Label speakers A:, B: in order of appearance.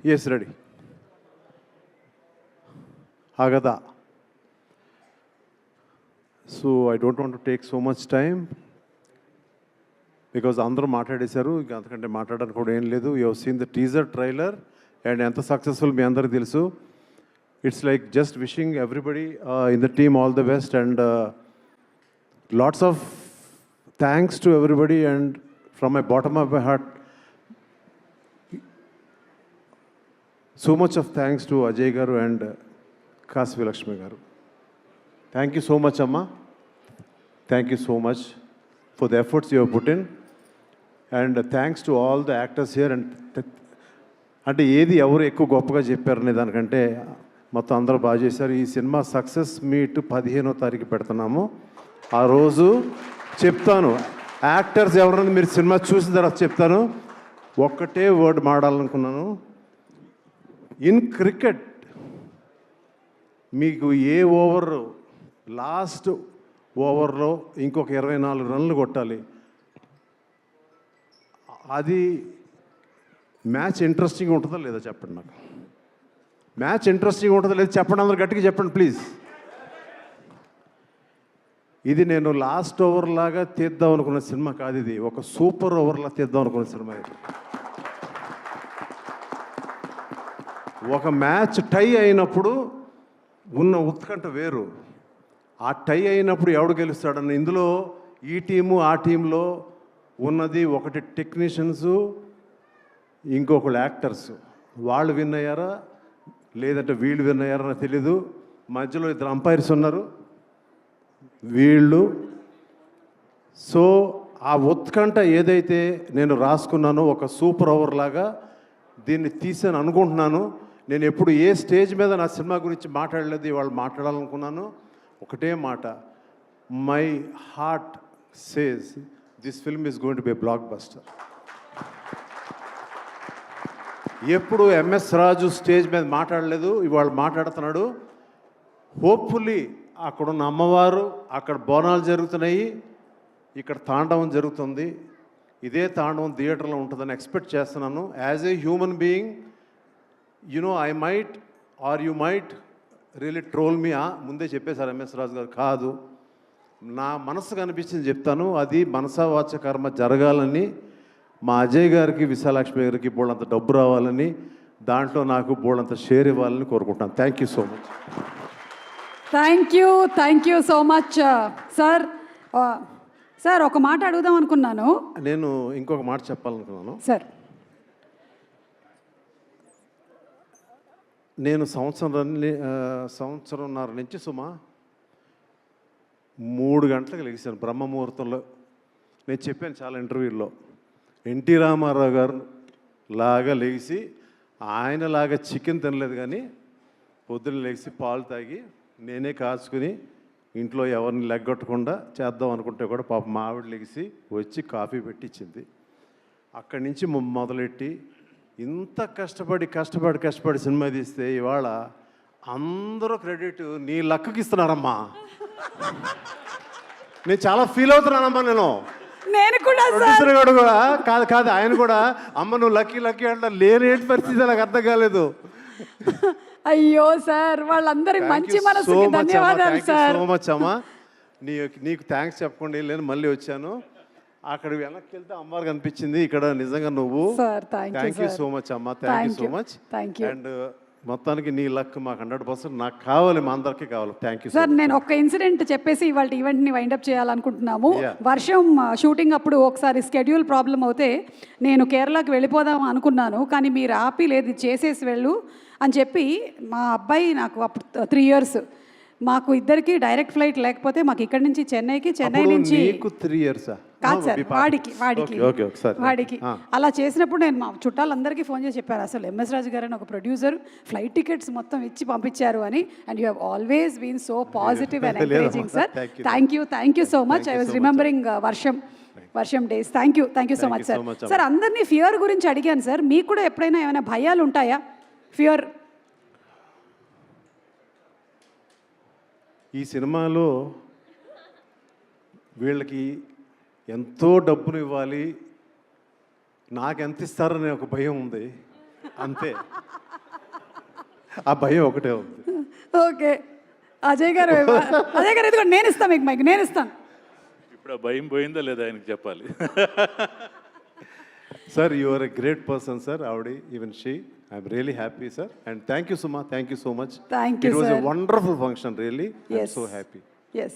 A: Yes, ready. Agada. So I don't want to take so much time because అందరూ మాట్లాడేశారు. ఇంకా అంతకంటే మాట్లాడడానికి కూడా ఏం లేదు. You have seen the teaser trailer and ఎంత సక్సెస్ఫుల్ మీ అందరికీ తెలుసు. It's like just wishing everybody in the team all the best and lots of thanks to everybody and from my bottom of my heart so much of thanks to Ajay garu and Kasvi Lakshmi garu. Thank you so much, Amma. Thank you so much for the efforts you have put in. And thanks to all the actors here. And అంటే ఏది ఎవరు ఎక్కువ గొప్పగా చెప్పారనే దానికంటే మొత్తం అందరూ బాగా చేశారు. ఈ సినిమా సక్సెస్ మీట్ 15వ తారీఖు పెడుతున్నాము. ఆ రోజు చెప్తాను యాక్టర్స్ ఎవరన్నా మీరు సినిమా చూసిన తర్వాత చెప్తాను. ఒక్కటే వర్డ్ మాట్లాడాలనుకున్నాను. ఇన్ క్రికెట్ మీకు ఏ ఓవర్ లాస్ట్ ఓవర్లో ఇంకొక 24 రన్లు కొట్టాలి, అది మ్యాచ్ ఇంట్రెస్టింగ్ ఉంటుందా లేదా చెప్పండి. నాకు మ్యాచ్ ఇంట్రెస్టింగ్ ఉంటుందా లేదా చెప్పండి. అందరూ గట్టిగా చెప్పండి ప్లీజ్. ఇది నేను లాస్ట్ ఓవర్ లాగా తీద్దాం అనుకున్న సినిమా కాదు, ఇది ఒక సూపర్ ఓవర్లా తీద్దాం అనుకున్న సినిమా. ఇది ఒక మ్యాచ్ టై అయినప్పుడు ఉన్న ఉత్కంఠ వేరు. ఆ టై అయినప్పుడు ఎవడు గెలుస్తాడని ఇందులో ఈ టీము ఆ టీంలో ఉన్నది ఒకటి టెక్నీషియన్స్, ఇంకొకళ్ళు యాక్టర్స్. వాళ్ళు విన్ అయ్యారా లేదంటే వీళ్ళు విన్ అయ్యారా నాకు తెలీదు. మధ్యలో 2 అంపైర్స్ ఉన్నారు వీళ్ళు. సో ఆ ఉత్కంఠ ఏదైతే నేను రాసుకున్నానో ఒక సూపర్ ఓవర్ లాగా దీన్ని తీసాను అనుకుంటున్నాను. నేను ఎప్పుడు ఏ స్టేజ్ మీద నా సినిమా గురించి మాట్లాడలేదు, ఇవాళ మాట్లాడాలనుకున్నాను. ఒకటే మాట, my heart says this film is going to be a block buster. ఎప్పుడు ఎంఎస్ రాజు స్టేజ్ మీద మాట్లాడలేదు, ఇవాళ మాట్లాడుతున్నాడు. హోప్ఫుల్లీ అక్కడున్న అమ్మవారు, అక్కడ బోనాలు జరుగుతున్నాయి, ఇక్కడ తాండవం జరుగుతుంది. ఇదే తాండవం థియేటర్లో ఉంటుందని ఎక్స్పెక్ట్ చేస్తున్నాను. As a human being, you know I might or you might really troll me. ముందే చెప్పేశారు ఎంఎస్ రాజు గారు. కాదు, నా మనసుకు అనిపించింది చెప్తాను. అది మనసా వాచ కర్మ జరగాలని, మా అజయ్ గారికి విశాలక్ష్మి గారికి బోళ్ళంత డబ్బు రావాలని, దాంట్లో నాకు బోళ్ళంత షేర్ ఇవ్వాలని కోరుకుంటాను. Thank you so much.
B: Thank you so much sir. Sir ఒక మాట అడుగుదాం అనుకున్నాను.
A: నేను ఇంకొక మాట చెప్పాలనుకున్నాను
B: సార్.
A: నేను సంవత్సరంన్నర నుంచి సుమా 3 గంటలకు లెగిసాను బ్రహ్మముహూర్తంలో. నేను చెప్పాను చాలా ఇంటర్వ్యూల్లో, ఎన్టీ రామారావు గారు లాగా లెగిసి ఆయనలాగా చికెన్ తినలేదు, కానీ పొద్దున్న లెగిసి పాలు తాగి నేనే కాచుకుని ఇంట్లో ఎవరిని లెగ్గొట్టకుండా చేద్దాం అనుకుంటే కూడా పాప మా ఆవిడ లెగిసి వచ్చి కాఫీ పెట్టించింది. అక్కడి నుంచి మొదలెట్టి ఇంత కష్టపడి సినిమా తీస్తే ఇవాళ అందరూ క్రెడిట్ నీ లక్కకి ఇస్తున్నారమ్మా. నేను చాలా ఫీల్ అవుతున్నానమ్మా.
B: నేను కూడా
A: ప్రొడ్యూసర్ గారు కూడా కాదు ఆయన కూడా, అమ్మ నువ్వు లక్కీ అంటే లేని పరిస్థితి నాకు అర్థం కాలేదు.
B: అయ్యో సార్, వాళ్ళందరి మంచి మనసుకి ధన్యవాదాలు సార్.
A: సో మచ్ అమ్మా. నీకు థ్యాంక్స్ చెప్పకుండా లేని మళ్ళీ వచ్చాను. అక్కడ వెనక్కి వెళ్తే అమ్మవారు కనిపించింది, ఇక్కడ నిజంగా నువ్వు. థ్యాంక్ యూ సో మచ్ అమ్మా. Thank you so much. And మొత్తానికి నీ లక్ మాకు 100% నాకు కావాలి, మా అందరికీ కావాలి. Thank you sir.
B: నేను ఒక ఇన్సిడెంట్ చెప్పేసి ఇవాళ ఈవెంట్ని వైండప్ చేయాలనుకుంటున్నాము. వర్షం షూటింగ్ అప్పుడు ఒకసారి స్కెడ్యూల్ ప్రాబ్లం అవుతే నేను కేరళకి వెళ్ళిపోదాం అనుకున్నాను, కానీ మీరు ఆపి లేదు చేసేసి వెళ్ళు అని చెప్పి, మా అబ్బాయి నాకు అప్పుడు 3 years, మాకు ఇద్దరికి డైరెక్ట్ ఫ్లైట్ లేకపోతే మాకు ఇక్కడ నుంచి చెన్నై నుంచి
A: 3 years
B: కాదు సార్, వాడికి అలా చేసినప్పుడు నేను మా చుట్టాలందరికీ ఫోన్ చేసి చెప్పాను, అసలు ఎంఎస్ రాజు గారు అని ఒక ప్రొడ్యూసర్ ఫ్లైట్ టికెట్స్ మొత్తం ఇచ్చి పంపించారు అని. And you have always been so positive and encouraging sir. Thank you so much. I was remembering Varsham days. Thank you so much sir. Sir అందరినీ ఫియర్ గురించి అడిగాను సార్, మీకు కూడా ఎప్పుడైనా ఏమైనా భయాలు ఉంటాయా? ఫియర్
A: ఈ సినిమాలో వీళ్ళకి ఎంతో డబ్బును ఇవ్వాలి, నాకు ఎంత ఇస్తారనే ఒక భయం ఉంది. అంతే. ఆ భయం ఒకటే ఉంది.
B: ఓకే, అజయ్ గారు ఇదిగో నేను ఇస్తాను మీకు మైక్, నేను ఇస్తాను.
C: ఇప్పుడు ఆ భయం పోయిందా లేదా ఆయనకి చెప్పాలి.
A: Sir, you are a great person, sir. Avadi, even she. I'm really happy, sir. And thank you, Suma. Thank you so much.
B: Thank you,
A: It was
B: sir.
A: a wonderful function, really. I'm
B: Yes.
A: so happy.
B: Yes.